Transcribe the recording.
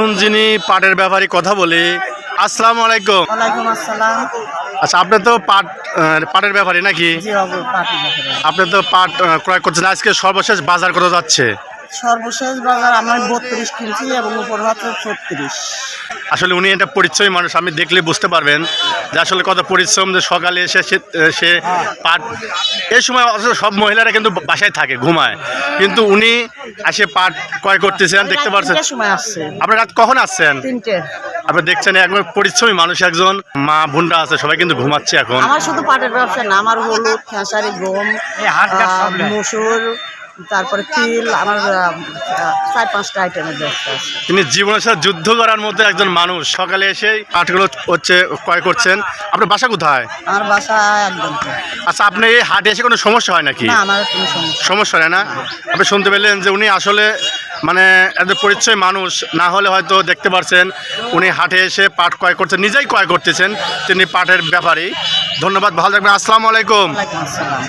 চলুন যিনি পাটের ব্যাপারে কথা বলি। আসসালামু আলাইকুম। ওয়ালাইকুম আসসালাম। আচ্ছা, আপনি তো পাটের ব্যাপারে নাকি? জি পাটের ব্যাপারে। আপনি তো পাট ক্রয় করছেন। আজকে সর্বশেষ বাজার কত যাচ্ছে? সর্বশেষ বাজার আমার 32 কিনছি এবং উপর হচ্ছে 36। আসলে উনি এটা পরিচয় মানুষ, আমি দেখলে বুঝতে পারবেন যে আসলে কত পরিশ্রম, যে সকালে এসে সে পাট, এই সময় অথচ সব মহিলারা কিন্তু বাসায় থাকে, ঘুমায়, কিন্তু উনি এসে পাট ক্রয় করতেছেন, দেখতে পাচ্ছেন। সময় আসছে আপনি রাত কখন আসছেন? 3টে। আপনি দেখছেন একবার পরিশ্রমী মানুষ, একজন মা বোনরা আছে, সবাই কিন্তু ঘুমাচ্ছে এখন। আমার শুধু পাটের ব্যবসা না, আমার হলুদ, খেসারি, গম, মসুর, তারপরে তিল, আমার 4-5টা আইটেমের ব্যবসা আছে। তিনি জীবনের সাথে যুদ্ধ করার মতো একজন মানুষ। সকালে এসে পাটগুলো হচ্ছে ক্রয় করছেন। আপনার বাসা কোথায়? আমার বাসা একদম। আচ্ছা, আপনি এই হাটে এসে কোনো সমস্যা হয় নাকি? না, আমার কোনো সমস্যা সমস্যা হয় না। আপনি শুনতে পেলেন যে উনি আসলে মানে একজন পরিচয় মানুষ না হলে হয়তো দেখতে পাচ্ছেন উনি হাটে এসে পাট ক্রয় করছেন, নিজেই ক্রয় করতেছেন, তিনি পাটের ব্যাপারী। ধন্যবাদ, ভালো থাকবেন। আসসালামু আলাইকুম। ওয়ালাইকুম আসসালাম।